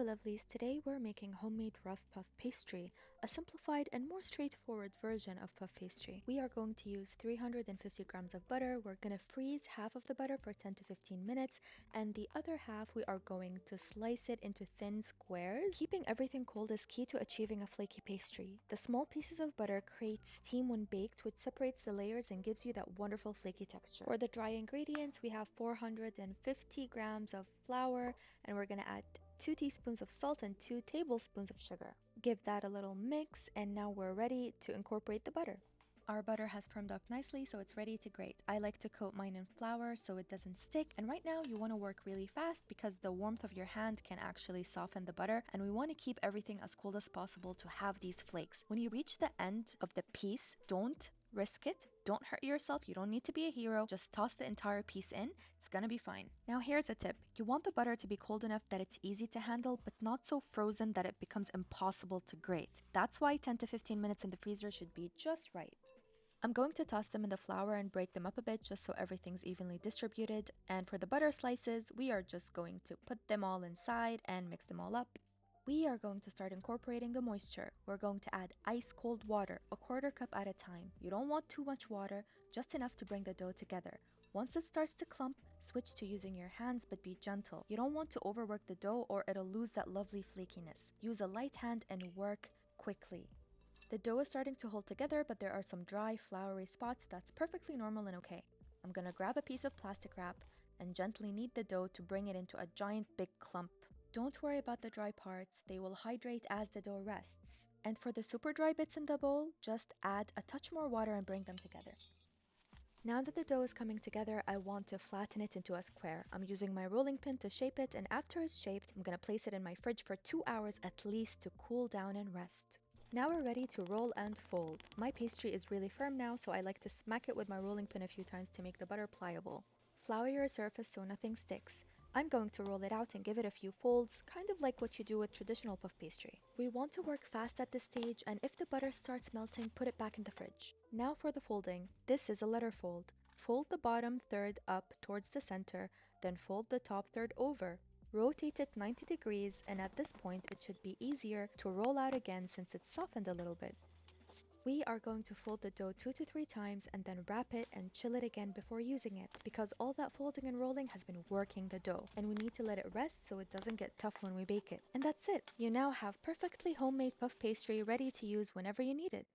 Hello lovelies, today we're making homemade rough puff pastry, a simplified and more straightforward version of puff pastry. We are going to use 350 grams of butter. We're going to freeze half of the butter for 10 to 15 minutes, and the other half we are going to slice it into thin squares. Keeping everything cold is key to achieving a flaky pastry. The small pieces of butter create steam when baked, which separates the layers and gives you that wonderful flaky texture. For the dry ingredients, we have 450 grams of flour, and we're going to add 2 teaspoons of salt and 2 tablespoons of sugar. Give that a little mix, and now we're ready to incorporate the butter. Our butter has firmed up nicely, so it's ready to grate. I like to coat mine in flour so it doesn't stick, and right now you want to work really fast because the warmth of your hand can actually soften the butter, and we want to keep everything as cold as possible to have these flakes. When you reach the end of the piece, don't risk it. Don't hurt yourself. You don't need to be a hero. Just toss the entire piece in. It's gonna be fine. Now here's a tip. You want the butter to be cold enough that it's easy to handle, but not so frozen that it becomes impossible to grate. That's why 10 to 15 minutes in the freezer should be just right. I'm going to toss them in the flour and break them up a bit just so everything's evenly distributed. And for the butter slices, we are just going to put them all inside and mix them all up. We are going to start incorporating the moisture. We're going to add ice cold water, a quarter cup at a time. You don't want too much water, just enough to bring the dough together. Once it starts to clump, switch to using your hands, but be gentle. You don't want to overwork the dough or it'll lose that lovely flakiness. Use a light hand and work quickly. The dough is starting to hold together, but there are some dry, floury spots. That's perfectly normal and okay. I'm gonna grab a piece of plastic wrap and gently knead the dough to bring it into a giant big clump. Don't worry about the dry parts, they will hydrate as the dough rests. And for the super dry bits in the bowl, just add a touch more water and bring them together. Now that the dough is coming together, I want to flatten it into a square. I'm using my rolling pin to shape it, and after it's shaped, I'm gonna place it in my fridge for 2 hours at least to cool down and rest. Now we're ready to roll and fold. My pastry is really firm now, so I like to smack it with my rolling pin a few times to make the butter pliable. Flour your surface so nothing sticks. I'm going to roll it out and give it a few folds, kind of like what you do with traditional puff pastry. We want to work fast at this stage, and if the butter starts melting, put it back in the fridge. Now for the folding. This is a letter fold. Fold the bottom third up towards the center, then fold the top third over. Rotate it 90 degrees, and at this point it should be easier to roll out again since it's softened a little bit. We are going to fold the dough 2 to 3 times and then wrap it and chill it again before using it, because all that folding and rolling has been working the dough, and we need to let it rest so it doesn't get tough when we bake it. And that's it! You now have perfectly homemade puff pastry ready to use whenever you need it.